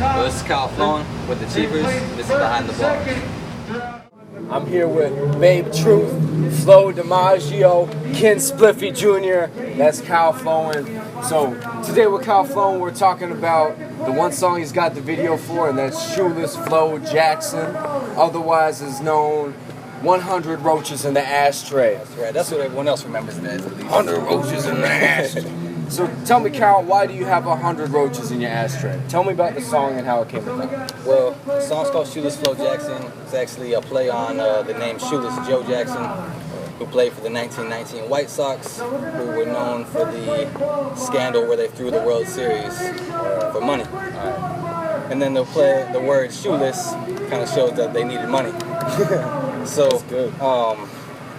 So this is Kyle Flowen with the Cheapers. This is Behind the Bars. I'm here with Babe Truth, Flo DiMaggio, Ken Spliffy Jr. That's Kyle Flowen. So today with Kyle Flowen, we're talking about the one song he's got the video for, and that's Shoeless Flo Jackson, otherwise is known 100 Roaches in the Ashtray. That's right. That's what everyone else remembers it as, at least. 100 roaches in the ashtray. So tell me, Kyle, why do you have 100 roaches in your ashtray? Tell me about the song and how it came about. Well, the song's called Shoeless Flo Jackson. It's actually a play on the name Shoeless Joe Jackson, who played for the 1919 White Sox, who were known for the scandal where they threw the World Series for money. And then the word shoeless kind of shows that they needed money. So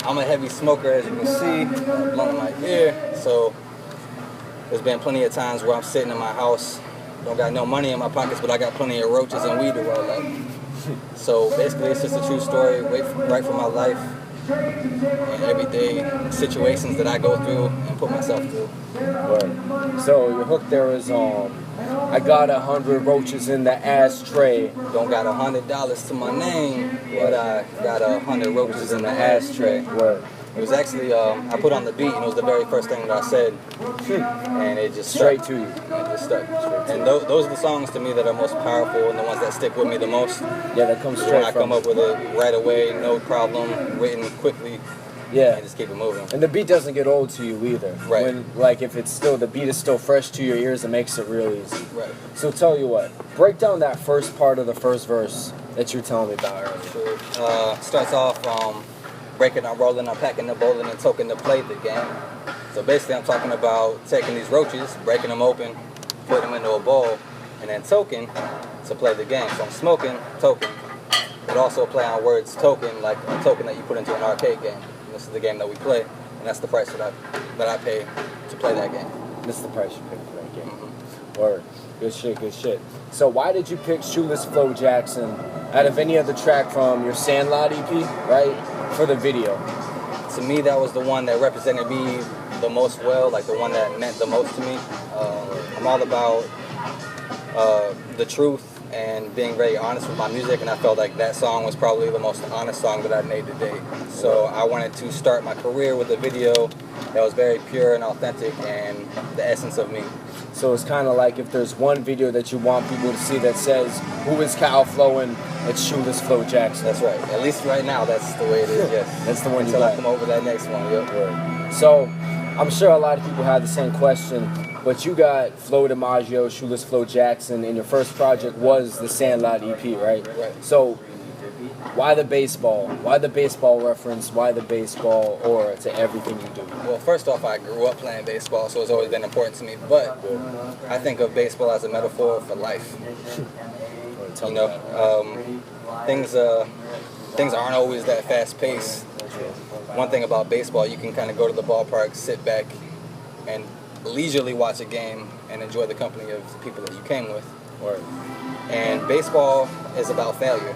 I'm a heavy smoker, as you can see, blunt in my ear. So there's been plenty of times where I'm sitting in my house, don't got no money in my pockets, but I got plenty of roaches and weed to roll up. So basically, it's just a true story, right from my life and everyday situations that I go through and put myself through. Right. So your hook there is I got 100 roaches in the ashtray. Don't got $100 to my name, but I got 100 roaches in the ashtray. Right. It was actually, I put on the beat, and it was the very first thing that I said, and it just Straight to you. It just stuck. And those are the songs to me that are most powerful and the ones that stick with me the most. Yeah, that comes straight when I come up with it right away, no problem, written quickly. Yeah, and just keep it moving. And the beat doesn't get old to you either. Right. When, like, if it's still, the beat is still fresh to your ears, it makes it real easy. Right. So tell you what, break down that first part of the first verse that you were telling me about earlier. Sure. Starts off breaking, I'm rolling, I'm packing the bowling and token to play the game. So basically I'm talking about taking these roaches, breaking them open, putting them into a bowl, and then token to play the game. So I'm smoking, token, but also play on words token, like a token that you put into an arcade game. And this is the game that we play, and that's the price that I pay to play that game. This is the price you pay for that game. Word. Good shit, good shit. So why did you pick Shoeless Flo Jackson out of any other track from your Sandlot EP, right, for the video? To me, that was the one that represented me the most well, like the one that meant the most to me. I'm all about the truth and being very honest with my music, and I felt like that song was probably the most honest song that I made to date. So I wanted to start my career with a video that was very pure and authentic and the essence of me. So it's kind of like if there's one video that you want people to see that says, who is Kyle Flowen? It's Shoeless Flo Jackson. That's right. At least right now, that's the way it is, yes. That's the one Until you I come over that next one, yep. Right. So I'm sure a lot of people have the same question, but you got Flo DiMaggio, Shoeless Flo Jackson, and your first project was the Sandlot EP, right? Right. So why the baseball? Why the baseball reference? Why the baseball aura to everything you do? Well, first off, I grew up playing baseball, so it's always been important to me. But I think of baseball as a metaphor for life. You know, things aren't always that fast paced. One thing about baseball, you can kind of go to the ballpark, sit back, and leisurely watch a game and enjoy the company of the people that you came with. And baseball is about failure.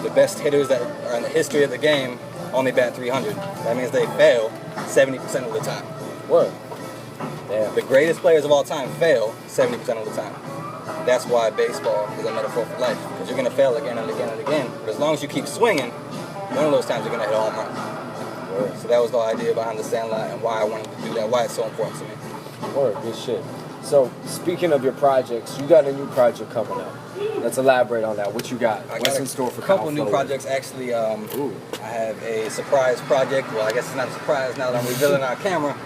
The best hitters that are in the history of the game only bat 300. That means they fail 70% of the time. Word. Damn. The greatest players of all time fail 70% of the time. That's why baseball is a metaphor for life, because you're going to fail again and again and again. But as long as you keep swinging, one of those times you're going to hit a home run. Word. So that was the idea behind the Sandlot and why I wanted to do that, why it's so important to me. Word, good shit. So, speaking of your projects, you got a new project coming up. Let's elaborate on that. What you got? What's in store for Kyle Flowen? A couple new projects, actually. I have a surprise project. Well, I guess it's not a surprise now that I'm revealing on camera.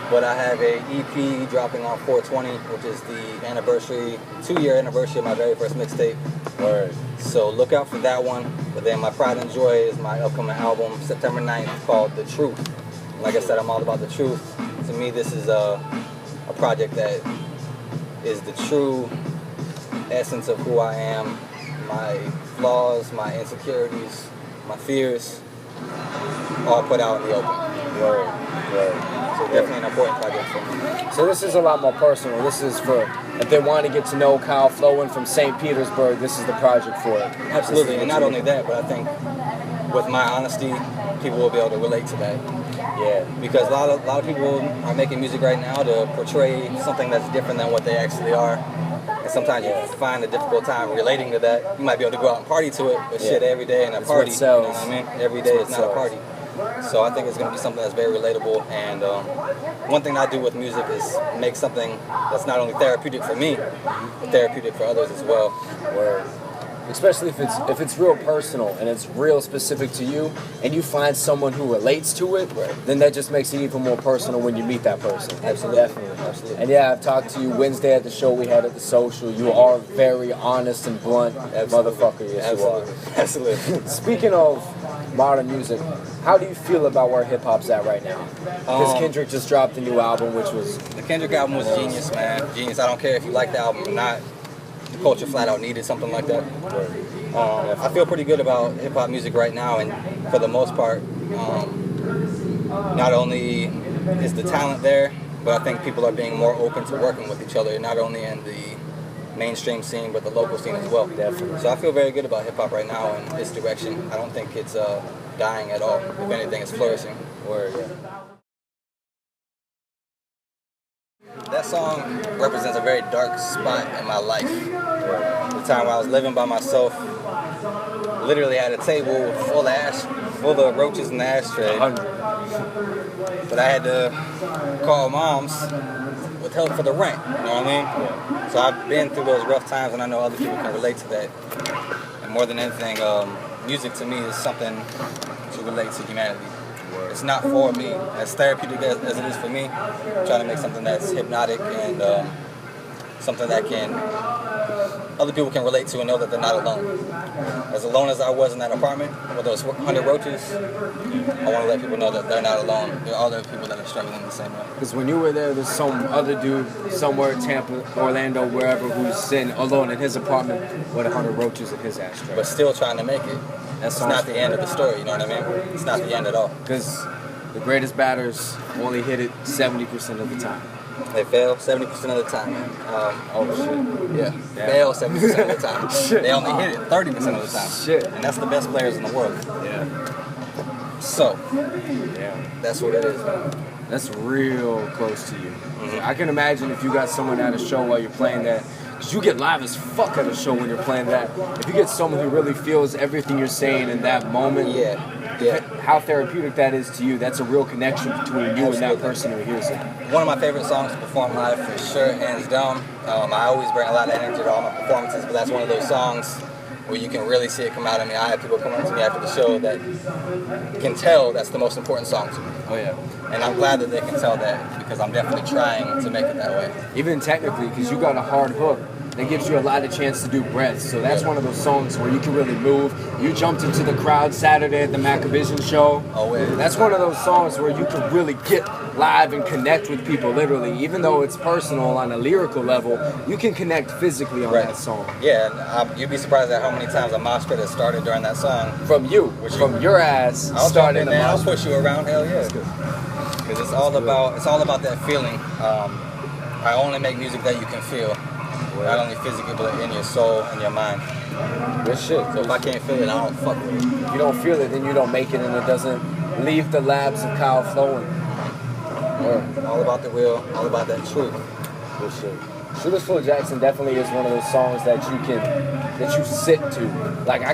But I have a EP dropping on 4/20, which is the anniversary, 2-year anniversary of my very first mixtape. Word. So look out for that one. But then my Pride and Joy is my upcoming album, September 9th, called The Truth. Like I said, I'm all about the truth. To me, this is a project that is the true essence of who I am, my flaws, my insecurities, my fears, all put out in the open. Word. So definitely an important project for me. So this is a lot more personal. This is for, if they want to get to know Kyle Flowen from St. Petersburg, this is the project for it. Absolutely, and not only that, but I think with my honesty, people will be able to relate to that. Yeah. Because a lot of people are making music right now to portray something that's different than what they actually are. And sometimes you find a difficult time relating to that. You might be able to go out and party to it, but shit, every day in a party, you know what I mean? Every day is not a party. So I think it's going to be something that's very relatable. And one thing I do with music is make something that's not only therapeutic for me, but therapeutic for others as well. Where, especially if it's real personal and it's real specific to you, and you find someone who relates to it, then that just makes it even more personal when you meet that person. Absolutely. Definitely. And yeah, I've talked to you Wednesday at the show we had at the social. You are very honest and blunt motherfucker. Yes, you are. Absolutely. Speaking of modern music, how do you feel about where hip hop's at right now? Because Kendrick just dropped a new album, which was... The Kendrick album was genius, man. Genius. I don't care if you like the album or not. The culture flat out needed something like that. I feel pretty good about hip hop music right now, and for the most part, not only is the talent there, but I think people are being more open to working with each other, not only in the mainstream scene, but the local scene as well. Definitely. So I feel very good about hip hop right now in its direction. I don't think it's dying at all. If anything, it's flourishing. That song represents a very dark spot in my life. The time when I was living by myself, literally at a table full of roaches in the ashtray. But I had to call moms with help for the rent, you know what I mean? So I've been through those rough times, and I know other people can relate to that. And more than anything, music to me is something to relate to humanity. It's not for me, as therapeutic as it is for me. I'm trying to make something that's hypnotic and something that other people can relate to and know that they're not alone. As alone as I was in that apartment with those 100 roaches, I want to let people know that they're not alone. There are other people that are struggling the same way. Because when you were there, there's some other dude somewhere in Tampa, Orlando, wherever, who's sitting alone in his apartment with 100 roaches in his ashtray. But still trying to make it. It's not the end of the story, you know what I mean? It's not the end at all. Because the greatest batters only hit it 70% of the time. They fail 70% of the time, man. Yeah. Fail 70% of the time. They only hit it 30% of the time. And that's the best players in the world. So, that's what it is, man. That's real close to you. I can imagine if you got someone at a show while you're playing that, because you get live as fuck at a show when you're playing that. If you get someone who really feels everything you're saying in that moment, how therapeutic that is to you, that's a real connection between you and that person who hears it. One of my favorite songs to perform live for sure, hands down. I always bring a lot of energy to all my performances, but that's one of those songs where you can really see it come out of me. I have people come up to me after the show that can tell that's the most important song to me. And I'm glad that they can tell that, because I'm definitely trying to make it that way. Even technically, because you got a hard hook that gives you a lot of chance to do breaths. So that's one of those songs where you can really move. You jumped into the crowd Saturday at the Mack show. That's one of those songs where you can really get live and connect with people, literally. Even though it's personal on a lyrical level, you can connect physically on that song. Yeah, and you'd be surprised at how many times a mosh pit has started during that song. From you, from your ass. I'll push you around, hell yeah. Because it's all about that feeling. I only make music that you can feel. Not only physically, but in your soul and your mind. Good shit. So if I can't feel it, I don't fuck with it. If you don't feel it, then you don't make it, and it doesn't leave the labs of Kyle Flowen. All about the real, all about that truth. Good shit. Shoeless Phil Jackson definitely is one of those songs that you sit to. Like I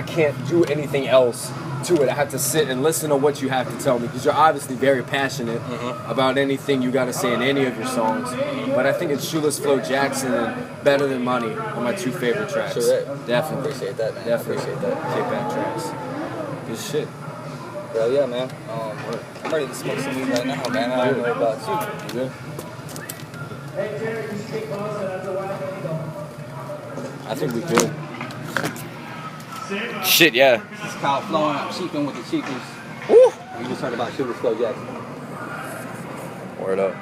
can't do anything else to it. I have to sit and listen to what you have to tell me, because you're obviously very passionate about anything you got to say in any of your songs. But I think it's Shoeless Phil Jackson and Better Than Money are my two favorite tracks. Definitely. Appreciate that, man. Definitely. Appreciate that. Kickback tracks. Good shit. Hell yeah, man. I'm ready to smoke some weed right now, man. I don't know about you. You good? I think we good. Shit, yeah. This is Kyle Flowen. I'm cheaping with the cheapers. Woo! You just heard about Shoeless Phil Jackson. Word up.